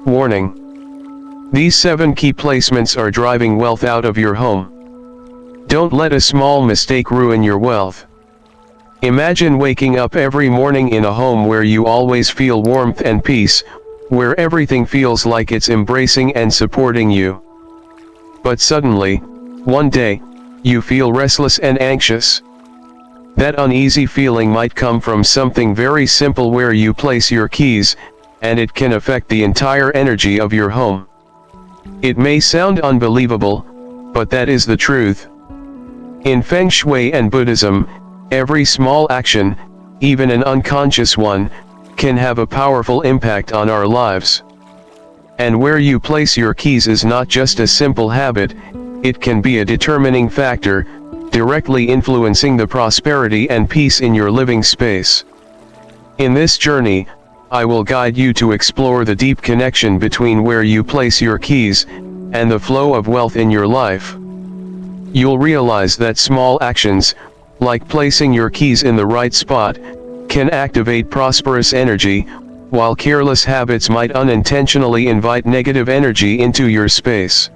Warning. These 7 key placements are driving wealth out of your home. Don't let a small mistake ruin your wealth. Imagine waking up every morning in a home where you always feel warmth and peace, where everything feels like it's embracing and supporting you. But suddenly, one day, you feel restless and anxious. That uneasy feeling might come from something very simple: where you place your keys, and it can affect the entire energy of your home. It may sound unbelievable, but that is the truth. In Feng Shui and Buddhism, every small action, even an unconscious one, can have a powerful impact on our lives. And where you place your keys is not just a simple habit, it can be a determining factor, directly influencing the prosperity and peace in your living space. In this journey, I will guide you to explore the deep connection between where you place your keys and the flow of wealth in your life. You'll realize that small actions, like placing your keys in the right spot, can activate prosperous energy, while careless habits might unintentionally invite negative energy into your space.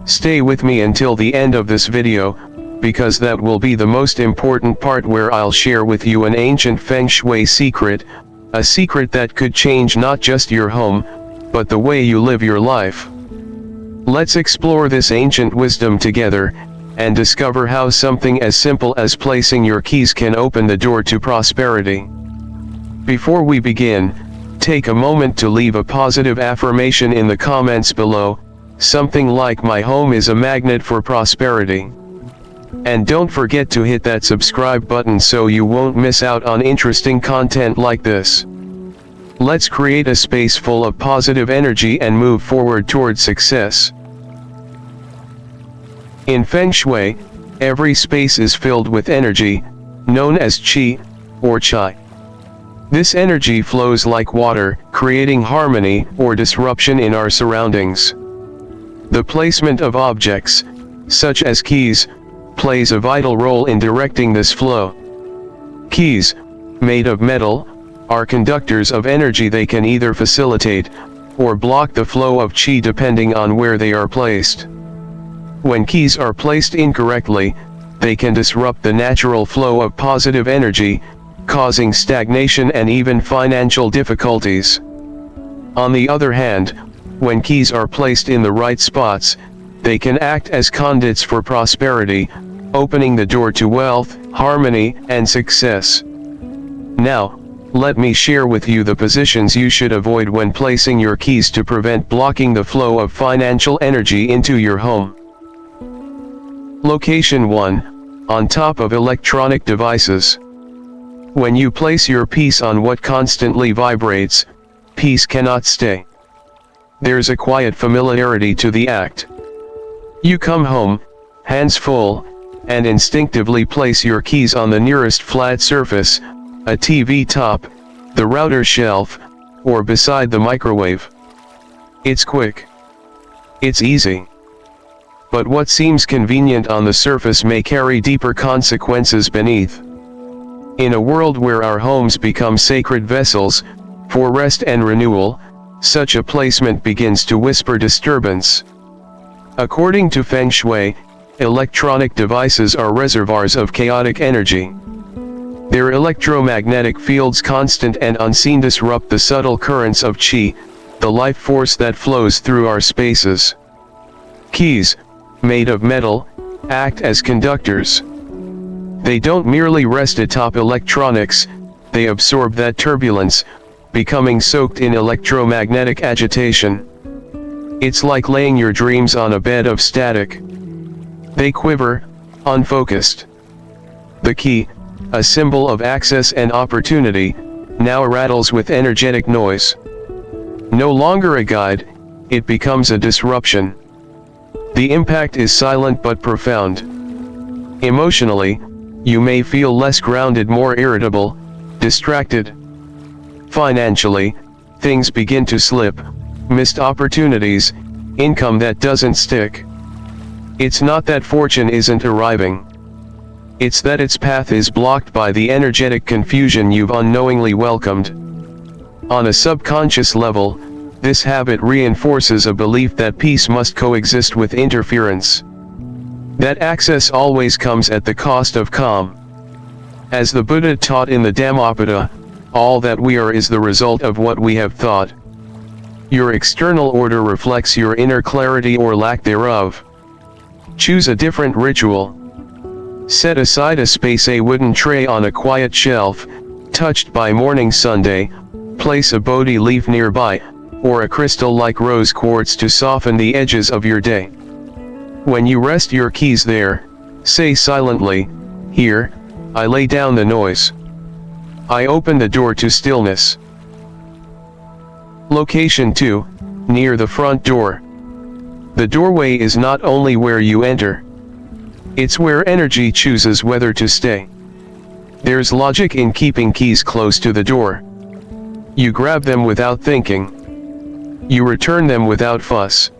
Stay with me until the end of this video, because that will be the most important part, where I'll share with you an ancient Feng Shui secret, a secret that could change not just your home, but the way you live your life. Let's explore this ancient wisdom together, and discover how something as simple as placing your keys can open the door to prosperity. Before we begin, take a moment to leave a positive affirmation in the comments below, something like "My home is a magnet for prosperity." And don't forget to hit that subscribe button so you won't miss out on interesting content like this. Let's create a space full of positive energy and move forward towards success. In Feng Shui, every space is filled with energy, known as qi, or chai. This energy flows like water, creating harmony or disruption in our surroundings. The placement of objects, such as keys, plays a vital role in directing this flow. Keys, made of metal, are conductors of energy. They can either facilitate or block the flow of qi depending on where they are placed. When keys are placed incorrectly, they can disrupt the natural flow of positive energy, causing stagnation and even financial difficulties. On the other hand, when keys are placed in the right spots, they can act as conduits for prosperity, opening the door to wealth, harmony, and success. Now, let me share with you the positions you should avoid when placing your keys to prevent blocking the flow of financial energy into your home. Location 1. On top of electronic devices. When you place your piece on what constantly vibrates, peace cannot stay. There's a quiet familiarity to the act. You come home, hands full, and instinctively place your keys on the nearest flat surface, a TV top, the router shelf, or beside the microwave. It's quick. It's easy. But what seems convenient on the surface may carry deeper consequences beneath. In a world where our homes become sacred vessels, for rest and renewal, such a placement begins to whisper disturbance. According to Feng Shui, electronic devices are reservoirs of chaotic energy. Their electromagnetic fields, constant and unseen, disrupt the subtle currents of qi, the life force that flows through our spaces. Keys, made of metal, act as conductors. They don't merely rest atop electronics, they absorb that turbulence, becoming soaked in electromagnetic agitation. It's like laying your dreams on a bed of static. They quiver, unfocused. The key, a symbol of access and opportunity, now rattles with energetic noise. No longer a guide, it becomes a disruption. The impact is silent but profound. Emotionally, you may feel less grounded, more irritable, distracted. Financially, things begin to slip, missed opportunities, income that doesn't stick. It's not that fortune isn't arriving. It's that its path is blocked by the energetic confusion you've unknowingly welcomed. On a subconscious level, This habit reinforces a belief that peace must coexist with interference. That access always comes at the cost of calm. As the Buddha taught in the Dhammapada, all that we are is the result of what we have thought. Your external order reflects your inner clarity or lack thereof. Choose a different ritual. Set aside a space, a wooden tray on a quiet shelf, touched by morning Sunday, place a Bodhi leaf nearby, or a crystal like rose quartz to soften the edges of your day. When you rest your keys there, say silently, "Here, I lay down the noise. I open the door to stillness." Location 2, near the front door. The doorway is not only where you enter. It's where energy chooses whether to stay. There's logic in keeping keys close to the door. You grab them without thinking. You return them without fuss.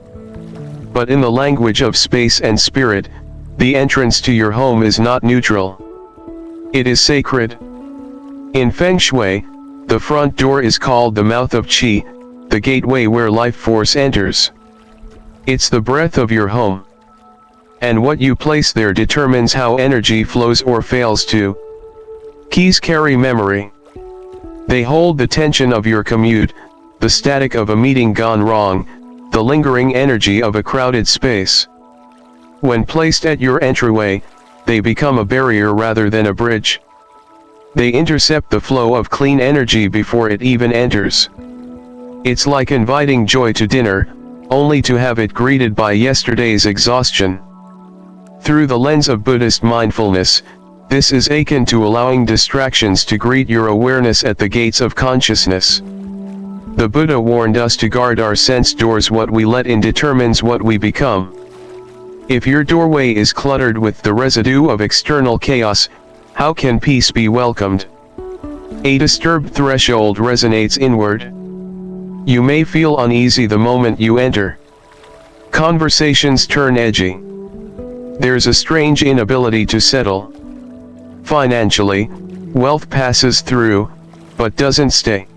But in the language of space and spirit, the entrance to your home is not neutral. It is sacred. In Feng Shui, the front door is called the mouth of Qi, the gateway where life force enters. It's the breath of your home. And what you place there determines how energy flows or fails to. Keys carry memory. They hold the tension of your commute, the static of a meeting gone wrong, the lingering energy of a crowded space. When placed at your entryway, they become a barrier rather than a bridge. They intercept the flow of clean energy before it even enters. It's like inviting joy to dinner, only to have it greeted by yesterday's exhaustion. Through the lens of Buddhist mindfulness, this is akin to allowing distractions to greet your awareness at the gates of consciousness. The Buddha warned us to guard our sense doors. What we let in determines what we become. If your doorway is cluttered with the residue of external chaos, how can peace be welcomed? A disturbed threshold resonates inward. You may feel uneasy the moment you enter. Conversations turn edgy. There's a strange inability to settle. Financially, wealth passes through, but doesn't stay.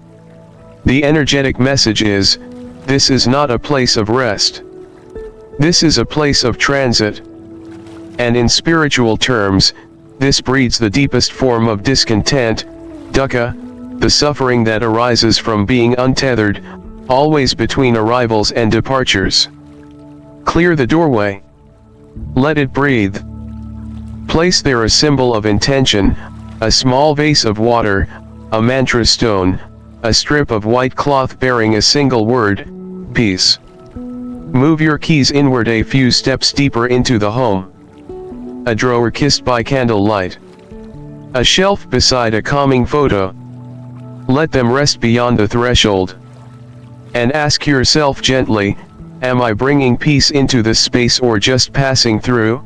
The energetic message is, this is not a place of rest. This is a place of transit. And in spiritual terms, this breeds the deepest form of discontent, dukkha, the suffering that arises from being untethered, always between arrivals and departures. Clear the doorway. Let it breathe. Place there a symbol of intention, a small vase of water, a mantra stone, a strip of white cloth bearing a single word, peace. Move your keys inward a few steps deeper into the home. A drawer kissed by candlelight. A shelf beside a calming photo. Let them rest beyond the threshold. And ask yourself gently, am I bringing peace into this space or just passing through?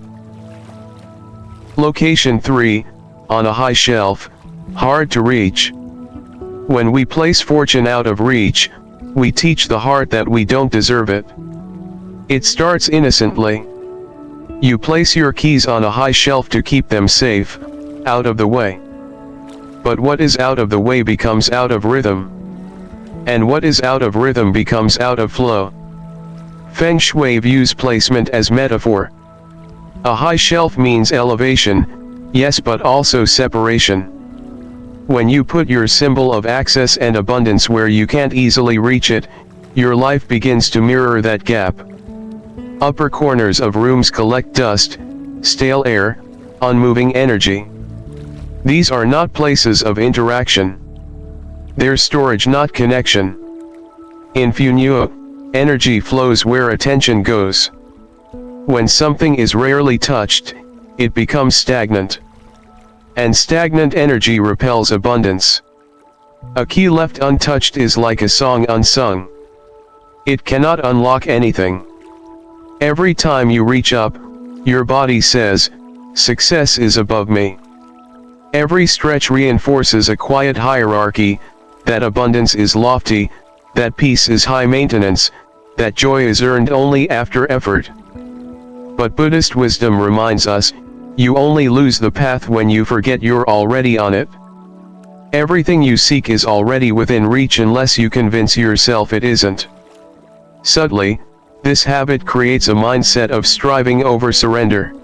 Location 3, on a high shelf, hard to reach. When we place fortune out of reach, we teach the heart that we don't deserve it. It starts innocently. You place your keys on a high shelf to keep them safe, out of the way. But what is out of the way becomes out of rhythm. And what is out of rhythm becomes out of flow. Feng Shui views placement as metaphor. A high shelf means elevation, yes, but also separation. When you put your symbol of access and abundance where you can't easily reach it, your life begins to mirror that gap. Upper corners of rooms collect dust, stale air, unmoving energy. These are not places of interaction. They're storage, not connection. In Feng Shui, energy flows where attention goes. When something is rarely touched, it becomes stagnant. And stagnant energy repels abundance. A key left untouched is like a song unsung. It cannot unlock anything. Every time you reach up, your body says, success is above me. Every stretch reinforces a quiet hierarchy, that abundance is lofty, that peace is high maintenance, that joy is earned only after effort. But Buddhist wisdom reminds us, you only lose the path when you forget you're already on it. Everything you seek is already within reach unless you convince yourself it isn't. Subtly, this habit creates a mindset of striving over surrender.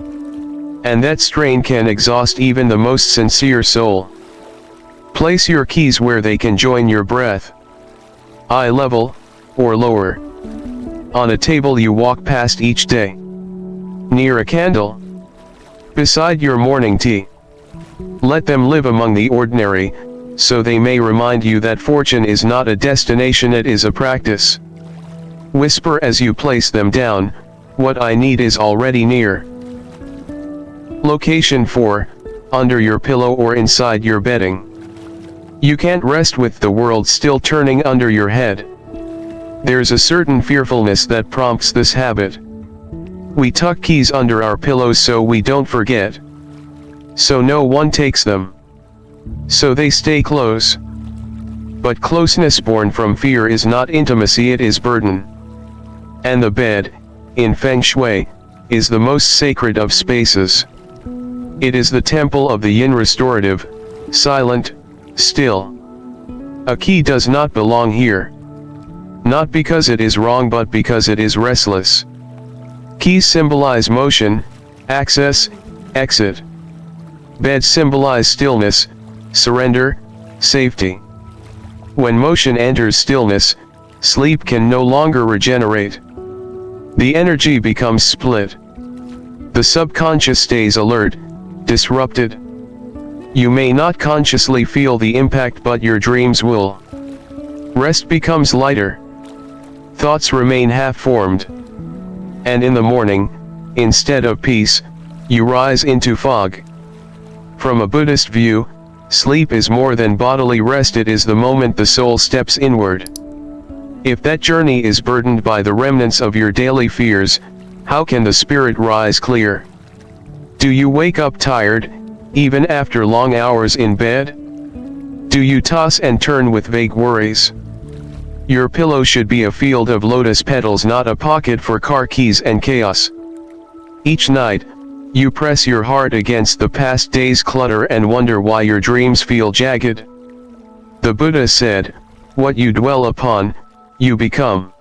And that strain can exhaust even the most sincere soul. Place your keys where they can join your breath. Eye level, or lower. On a table you walk past each day. Near a candle. Beside your morning tea. Let them live among the ordinary, so they may remind you that fortune is not a destination, it is a practice. Whisper as you place them down, "What I need is already near." Location 4, under your pillow or inside your bedding. You can't rest with the world still turning under your head. There's a certain fearfulness that prompts this habit. We tuck keys under our pillows so we don't forget. So no one takes them. So they stay close. But closeness born from fear is not intimacy, it is burden. And the bed, in Feng Shui, is the most sacred of spaces. It is the temple of the yin, restorative, silent, still. A key does not belong here. Not because it is wrong but because it is restless. Keys symbolize motion, access, exit. Beds symbolize stillness, surrender, safety. When motion enters stillness, sleep can no longer regenerate. The energy becomes split. The subconscious stays alert, disrupted. You may not consciously feel the impact, but your dreams will. Rest becomes lighter. Thoughts remain half-formed. And in the morning, instead of peace, you rise into fog. From a Buddhist view, sleep is more than bodily rest, it is the moment the soul steps inward. If that journey is burdened by the remnants of your daily fears, how can the spirit rise clear? Do you wake up tired, even after long hours in bed? Do you toss and turn with vague worries? Your pillow should be a field of lotus petals, not a pocket for car keys and chaos. Each night, you press your heart against the past day's clutter and wonder why your dreams feel jagged. The Buddha said, "What you dwell upon, you become."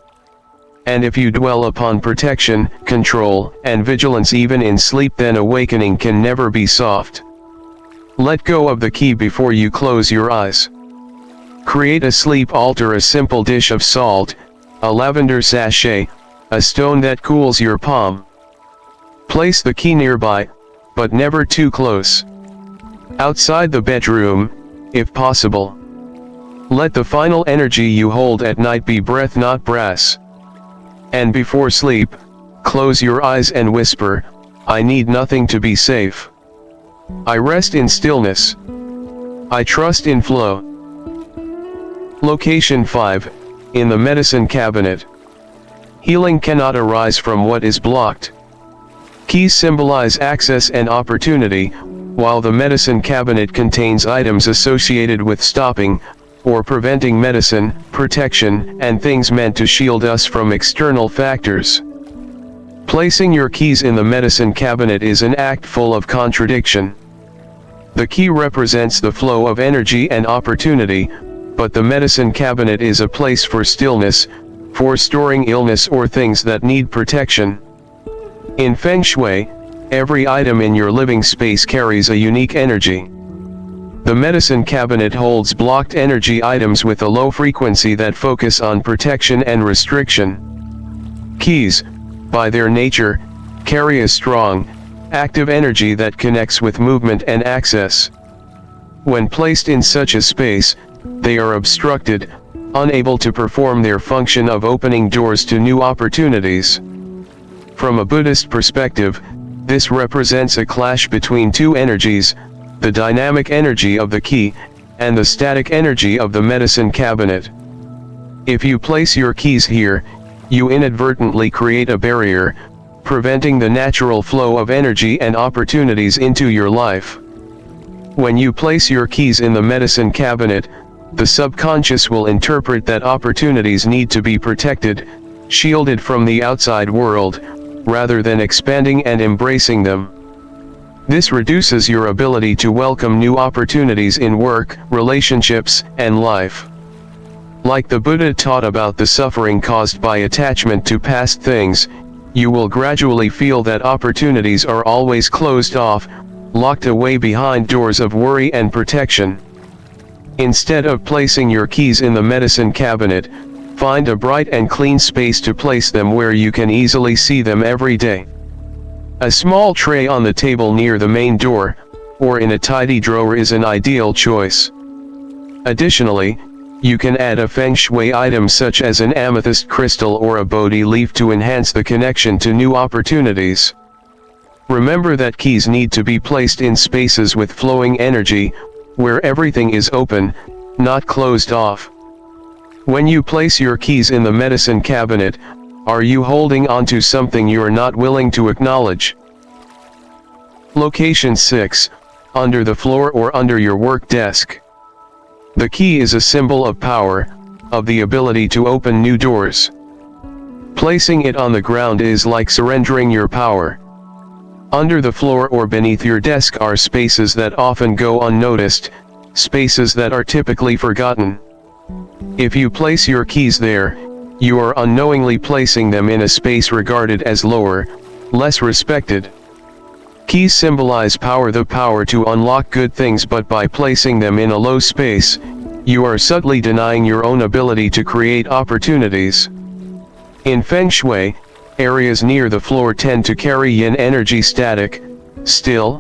And if you dwell upon protection, control, and vigilance even in sleep, then awakening can never be soft. Let go of the key before you close your eyes. Create a sleep altar, a simple dish of salt, a lavender sachet, a stone that cools your palm. Place the key nearby, but never too close. Outside the bedroom, if possible. Let the final energy you hold at night be breath, not brass. And before sleep, close your eyes and whisper, "I need nothing to be safe. I rest in stillness. I trust in flow." Location 5, in the medicine cabinet. Healing cannot arise from what is blocked. Keys symbolize access and opportunity, while the medicine cabinet contains items associated with stopping, or preventing medicine, protection, and things meant to shield us from external factors. Placing your keys in the medicine cabinet is an act full of contradiction. The key represents the flow of energy and opportunity, but the medicine cabinet is a place for stillness, for storing illness or things that need protection. In Feng Shui, every item in your living space carries a unique energy. The medicine cabinet holds blocked energy items with a low frequency that focus on protection and restriction. Keys, by their nature, carry a strong, active energy that connects with movement and access. When placed in such a space, they are obstructed, unable to perform their function of opening doors to new opportunities. From a Buddhist perspective, this represents a clash between two energies, the dynamic energy of the key, and the static energy of the medicine cabinet. If you place your keys here, you inadvertently create a barrier, preventing the natural flow of energy and opportunities into your life. When you place your keys in the medicine cabinet, the subconscious will interpret that opportunities need to be protected, shielded from the outside world, rather than expanding and embracing them. This reduces your ability to welcome new opportunities in work, relationships, and life. Like the Buddha taught about the suffering caused by attachment to past things, you will gradually feel that opportunities are always closed off, locked away behind doors of worry and protection. Instead of placing your keys in the medicine cabinet, find a bright and clean space to place them where you can easily see them every day. A small tray on the table near the main door, or in a tidy drawer is an ideal choice. Additionally, you can add a Feng Shui item such as an amethyst crystal or a Bodhi leaf to enhance the connection to new opportunities. Remember that keys need to be placed in spaces with flowing energy, where everything is open, not closed off. When you place your keys in the medicine cabinet, are you holding on to something you are not willing to acknowledge? Location 6, under the floor or under your work desk. The key is a symbol of power, of the ability to open new doors. Placing it on the ground is like surrendering your power. Under the floor or beneath your desk are spaces that often go unnoticed, spaces that are typically forgotten. If you place your keys there, you are unknowingly placing them in a space regarded as lower, less respected. Keys symbolize power, the power to unlock good things, but by placing them in a low space, you are subtly denying your own ability to create opportunities. In Feng Shui, areas near the floor tend to carry yin energy, static, still,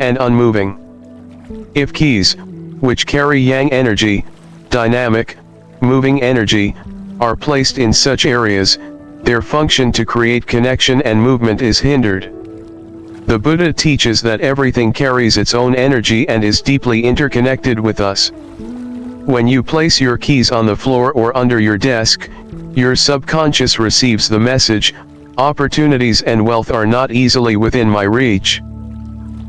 and unmoving. If keys, which carry yang energy, dynamic, moving energy, are placed in such areas, their function to create connection and movement is hindered. The Buddha teaches that everything carries its own energy and is deeply interconnected with us. When you place your keys on the floor or under your desk, your subconscious receives the message, opportunities and wealth are not easily within my reach.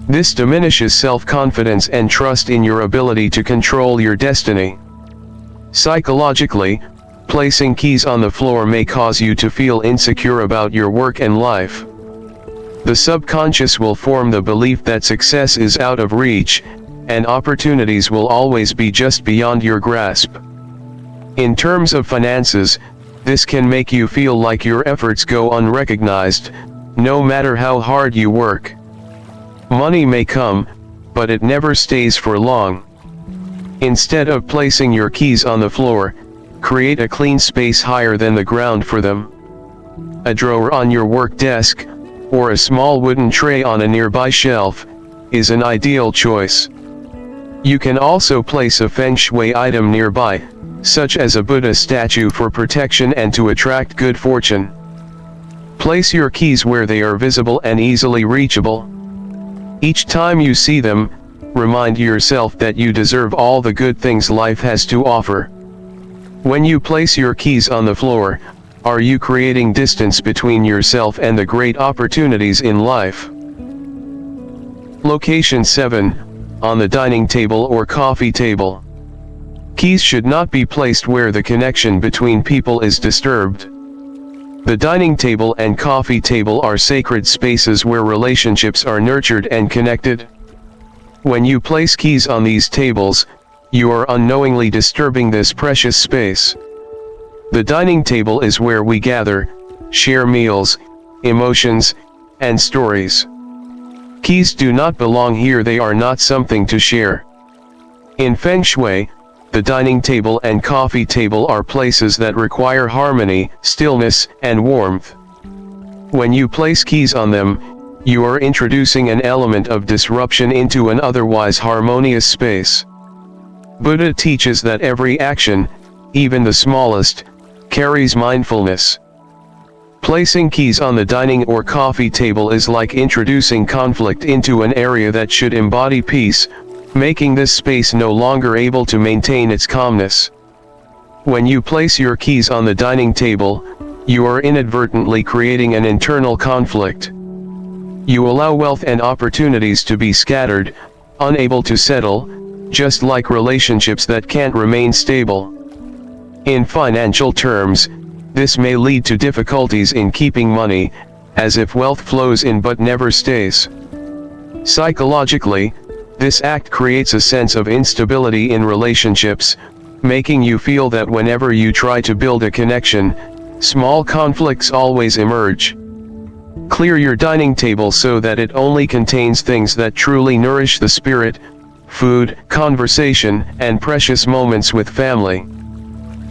This diminishes self-confidence and trust in your ability to control your destiny. Psychologically, placing keys on the floor may cause you to feel insecure about your work and life. The subconscious will form the belief that success is out of reach, and opportunities will always be just beyond your grasp. In terms of finances, this can make you feel like your efforts go unrecognized, no matter how hard you work. Money may come, but it never stays for long. Instead of placing your keys on the floor, create a clean space higher than the ground for them. A drawer on your work desk, or a small wooden tray on a nearby shelf, is an ideal choice. You can also place a Feng Shui item nearby, such as a Buddha statue for protection and to attract good fortune. Place your keys where they are visible and easily reachable. Each time you see them, remind yourself that you deserve all the good things life has to offer. When you place your keys on the floor, are you creating distance between yourself and the great opportunities in life? Location 7, on the dining table or coffee table. Keys should not be placed where the connection between people is disturbed. The dining table and coffee table are sacred spaces where relationships are nurtured and connected. When you place keys on these tables, you are unknowingly disturbing this precious space. The dining table is where we gather, share meals, emotions, and stories. Keys do not belong here, they are not something to share. In Feng Shui, the dining table and coffee table are places that require harmony, stillness, and warmth. When you place keys on them, you are introducing an element of disruption into an otherwise harmonious space. Buddha teaches that every action, even the smallest, carries mindfulness. Placing keys on the dining or coffee table is like introducing conflict into an area that should embody peace, making this space no longer able to maintain its calmness. When you place your keys on the dining table, you are inadvertently creating an internal conflict. You allow wealth and opportunities to be scattered, unable to settle, just like relationships that can't remain stable. In financial terms, this may lead to difficulties in keeping money, as if wealth flows in but never stays. Psychologically, this act creates a sense of instability in relationships, making you feel that whenever you try to build a connection, small conflicts always emerge. Clear your dining table so that it only contains things that truly nourish the spirit: food, conversation, and precious moments with family.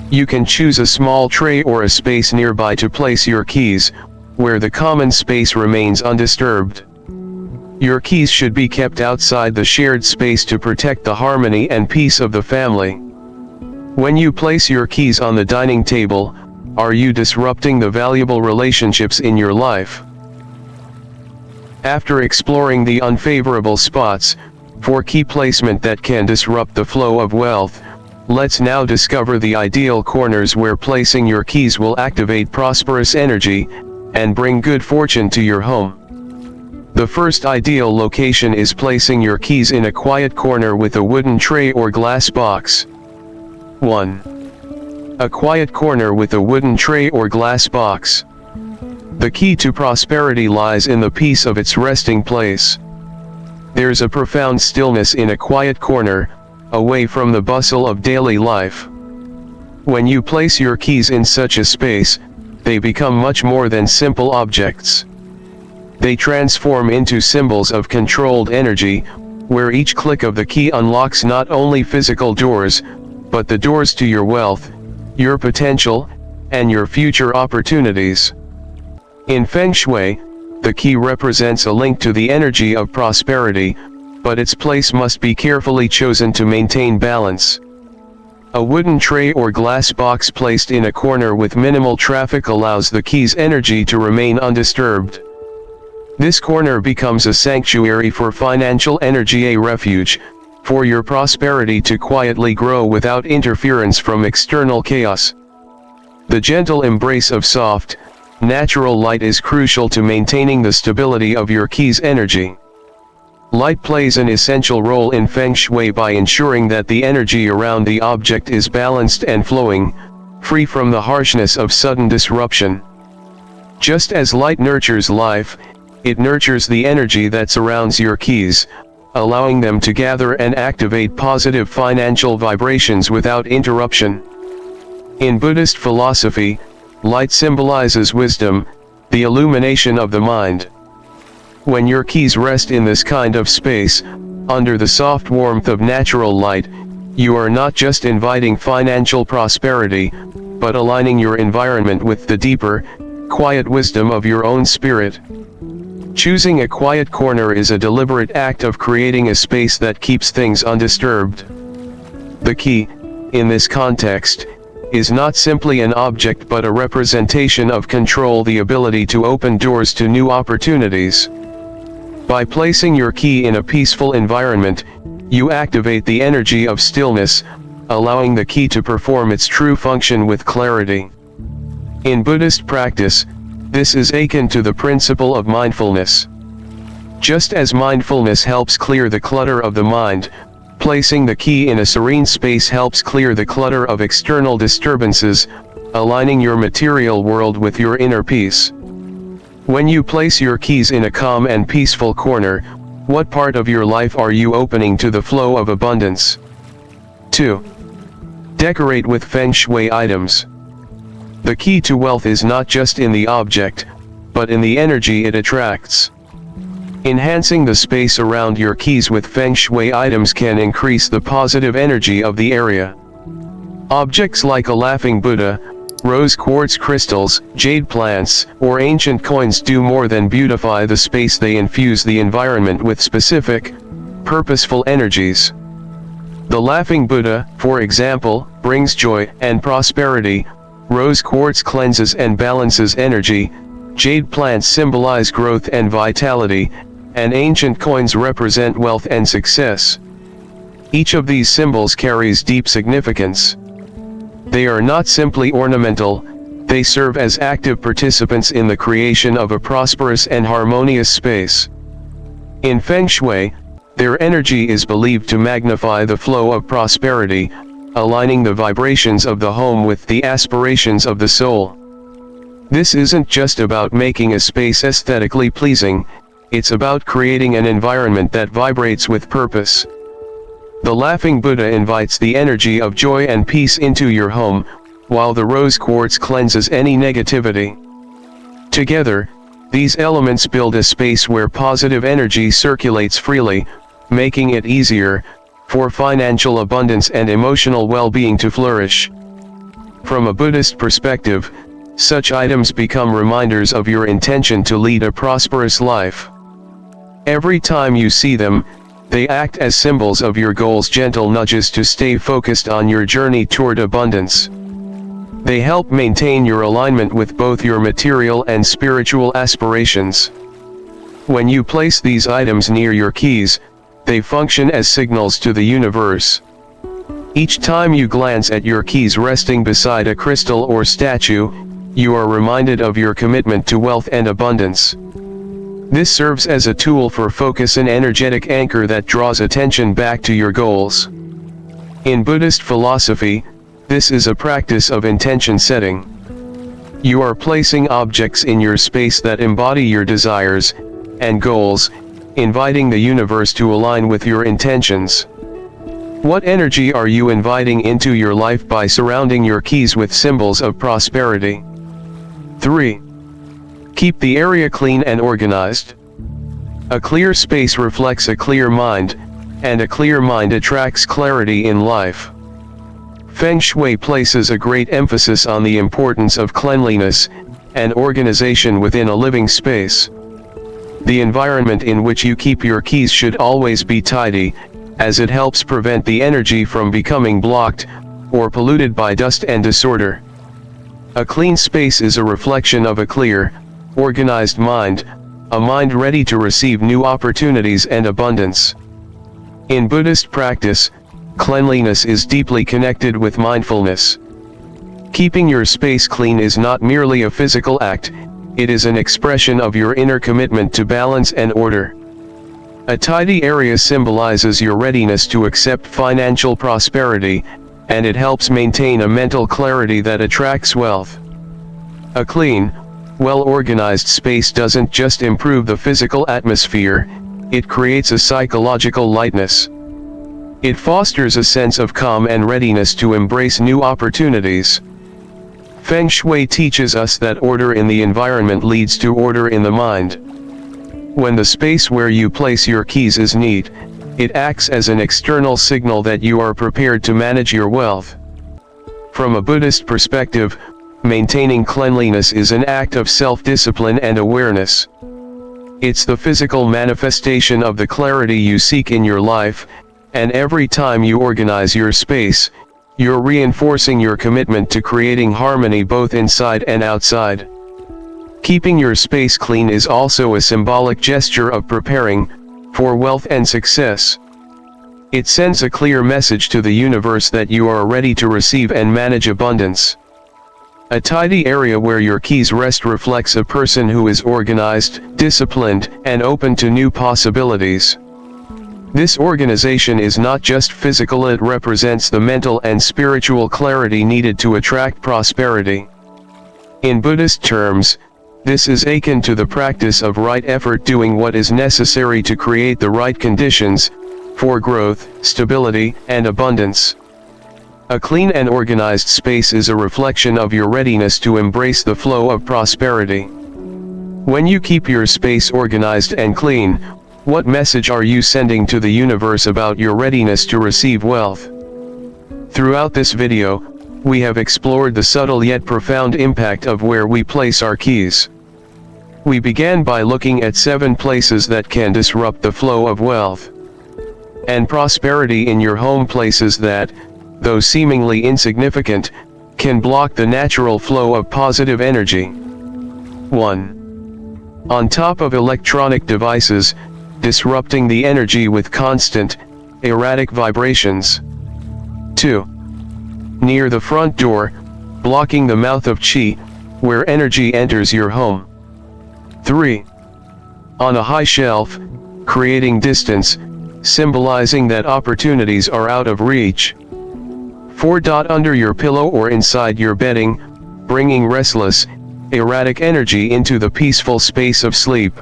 You can choose a small tray or a space nearby to place your keys, where the common space remains undisturbed. Your keys should be kept outside the shared space to protect the harmony and peace of the family. When you place your keys on the dining table, are you disrupting the valuable relationships in your life? After exploring the unfavorable spots for key placement that can disrupt the flow of wealth, let's now discover the ideal corners where placing your keys will activate prosperous energy and bring good fortune to your home. The first ideal location is placing your keys in a quiet corner with a wooden tray or glass box. 1. A quiet corner with a wooden tray or glass box. The key to prosperity lies in the peace of its resting place. There's a profound stillness in a quiet corner, away from the bustle of daily life. When you place your keys in such a space, they become much more than simple objects. They transform into symbols of controlled energy, where each click of the key unlocks not only physical doors, but the doors to your wealth, your potential, and your future opportunities. In Feng Shui, the key represents a link to the energy of prosperity, but its place must be carefully chosen to maintain balance. A wooden tray or glass box placed in a corner with minimal traffic allows the key's energy to remain undisturbed. This corner becomes a sanctuary for financial energy, a refuge for your prosperity to quietly grow without interference from external chaos. The gentle embrace of soft, natural light is crucial to maintaining the stability of your key's energy. Light plays an essential role in Feng Shui by ensuring that the energy around the object is balanced and flowing, free from the harshness of sudden disruption. Just as light nurtures life, it nurtures the energy that surrounds your keys, allowing them to gather and activate positive financial vibrations without interruption. In Buddhist philosophy, light symbolizes wisdom, the illumination of the mind. When your keys rest in this kind of space, under the soft warmth of natural light, you are not just inviting financial prosperity, but aligning your environment with the deeper, quiet wisdom of your own spirit. Choosing a quiet corner is a deliberate act of creating a space that keeps things undisturbed. The key, in this context, is not simply an object but a representation of control, the ability to open doors to new opportunities. By placing your key in a peaceful environment, you activate the energy of stillness, allowing the key to perform its true function with clarity. In Buddhist practice, this is akin to the principle of mindfulness. Just as mindfulness helps clear the clutter of the mind, placing the key in a serene space helps clear the clutter of external disturbances, aligning your material world with your inner peace. When you place your keys in a calm and peaceful corner, what part of your life are you opening to the flow of abundance? 2. Decorate with Feng Shui items. The key to wealth is not just in the object, but in the energy it attracts. Enhancing the space around your keys with Feng Shui items can increase the positive energy of the area. Objects like a laughing Buddha, rose quartz crystals, jade plants, or ancient coins do more than beautify the space, they infuse the environment with specific, purposeful energies. The laughing Buddha, for example, brings joy and prosperity. Rose quartz cleanses and balances energy, jade plants symbolize growth and vitality, and ancient coins represent wealth and success. Each of these symbols carries deep significance. They are not simply ornamental, they serve as active participants in the creation of a prosperous and harmonious space. In Feng Shui, their energy is believed to magnify the flow of prosperity, aligning the vibrations of the home with the aspirations of the soul. This isn't just about making a space aesthetically pleasing, it's about creating an environment that vibrates with purpose. The laughing Buddha invites the energy of joy and peace into your home, while the rose quartz cleanses any negativity. Together, these elements build a space where positive energy circulates freely, making it easier for financial abundance and emotional well-being to flourish. From a Buddhist perspective, such items become reminders of your intention to lead a prosperous life. Every time you see them, they act as symbols of your goals, gentle nudges to stay focused on your journey toward abundance. They help maintain your alignment with both your material and spiritual aspirations. When you place these items near your keys, they function as signals to the universe. Each time you glance at your keys resting beside a crystal or statue, you are reminded of your commitment to wealth and abundance. This serves as a tool for focus and energetic anchor that draws attention back to your goals. In Buddhist philosophy, this is a practice of intention setting. You are placing objects in your space that embody your desires and goals, inviting the universe to align with your intentions. What energy are you inviting into your life by surrounding your keys with symbols of prosperity? 3. Keep the area clean and organized. A clear space reflects a clear mind, and a clear mind attracts clarity in life. Feng Shui places a great emphasis on the importance of cleanliness and organization within a living space. The environment in which you keep your keys should always be tidy, as it helps prevent the energy from becoming blocked or polluted by dust and disorder. A clean space is a reflection of a clear, organized mind, a mind ready to receive new opportunities and abundance. In Buddhist practice, cleanliness is deeply connected with mindfulness. Keeping your space clean is not merely a physical act, it is an expression of your inner commitment to balance and order. A tidy area symbolizes your readiness to accept financial prosperity, and it helps maintain a mental clarity that attracts wealth. A clean, well-organized space doesn't just improve the physical atmosphere, it creates a psychological lightness. It fosters a sense of calm and readiness to embrace new opportunities. Feng Shui teaches us that order in the environment leads to order in the mind. When the space where you place your keys is neat, it acts as an external signal that you are prepared to manage your wealth. From a Buddhist perspective, maintaining cleanliness is an act of self-discipline and awareness. It's the physical manifestation of the clarity you seek in your life, and every time you organize your space, you're reinforcing your commitment to creating harmony both inside and outside. Keeping your space clean is also a symbolic gesture of preparing for wealth and success. It sends a clear message to the universe that you are ready to receive and manage abundance. A tidy area where your keys rest reflects a person who is organized, disciplined, and open to new possibilities. This organization is not just physical, it represents the mental and spiritual clarity needed to attract prosperity. In Buddhist terms, this is akin to the practice of right effort, doing what is necessary to create the right conditions for growth, stability, and abundance. A clean and organized space is a reflection of your readiness to embrace the flow of prosperity. When you keep your space organized and clean, what message are you sending to the universe about your readiness to receive wealth? Throughout this video, we have explored the subtle yet profound impact of where we place our keys. We began by looking at 7 places that can disrupt the flow of wealth and prosperity in your home, places that, though seemingly insignificant, can block the natural flow of positive energy. 1. On top of electronic devices, disrupting the energy with constant, erratic vibrations. 2. Near the front door, blocking the mouth of qi, where energy enters your home. 3. On a high shelf, creating distance, symbolizing that opportunities are out of reach. 4. Under your pillow or inside your bedding, bringing restless, erratic energy into the peaceful space of sleep.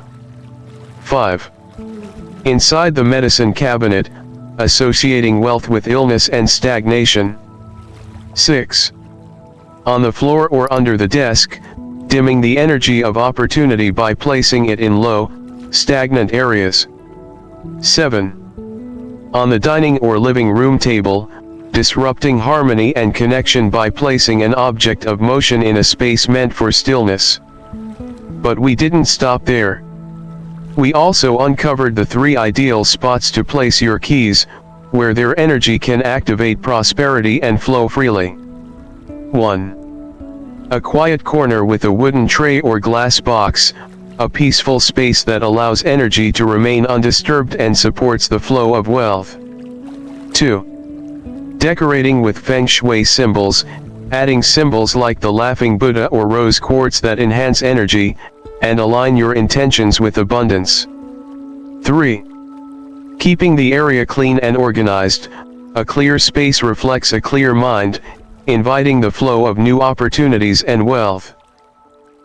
5. Inside the medicine cabinet, associating wealth with illness and stagnation. 6. On the floor or under the desk, dimming the energy of opportunity by placing it in low, stagnant areas. 7. On the dining or living room table, disrupting harmony and connection by placing an object of motion in a space meant for stillness. But we didn't stop there. We also uncovered the 3 ideal spots to place your keys, where their energy can activate prosperity and flow freely. 1. A quiet corner with a wooden tray or glass box, a peaceful space that allows energy to remain undisturbed and supports the flow of wealth. 2. Decorating with Feng Shui symbols, adding symbols like the laughing Buddha or rose quartz that enhance energy, and align your intentions with abundance. 3. Keeping the area clean and organized, a clear space reflects a clear mind, inviting the flow of new opportunities and wealth.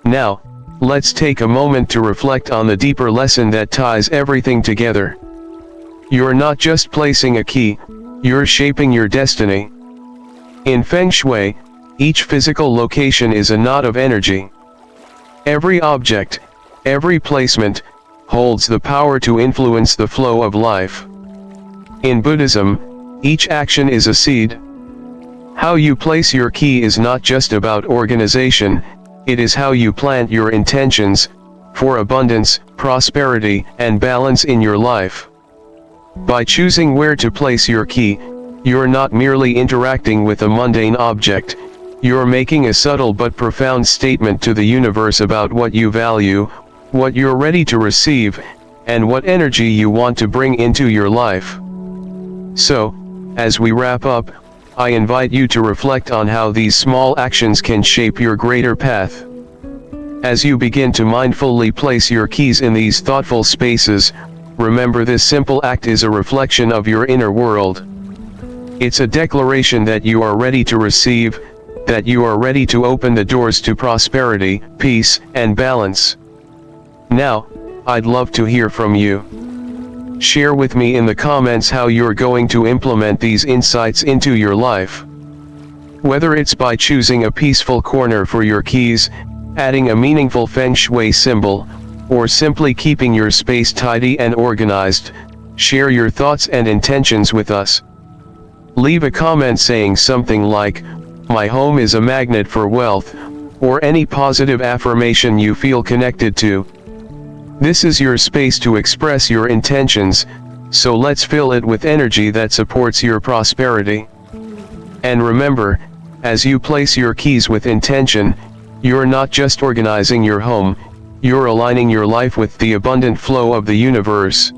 Now, let's take a moment to reflect on the deeper lesson that ties everything together. You're not just placing a key, you're shaping your destiny. In Feng Shui, each physical location is a knot of energy. Every object, every placement, holds the power to influence the flow of life. In Buddhism, each action is a seed. How you place your key is not just about organization, it is how you plant your intentions for abundance, prosperity, and balance in your life. By choosing where to place your key, you're not merely interacting with a mundane object, you're making a subtle but profound statement to the universe about what you value, what you're ready to receive, and what energy you want to bring into your life. So, as we wrap up, I invite you to reflect on how these small actions can shape your greater path. As you begin to mindfully place your keys in these thoughtful spaces, remember this simple act is a reflection of your inner world. It's a declaration that you are ready to receive, that you are ready to open the doors to prosperity, peace, and balance. Now, I'd love to hear from you. Share with me in the comments how you're going to implement these insights into your life. Whether it's by choosing a peaceful corner for your keys, adding a meaningful Feng Shui symbol, or simply keeping your space tidy and organized, share your thoughts and intentions with us. Leave a comment saying something like, "My home is a magnet for wealth," or any positive affirmation you feel connected to. This is your space to express your intentions, so let's fill it with energy that supports your prosperity. And remember, as you place your keys with intention, you're not just organizing your home, you're aligning your life with the abundant flow of the universe.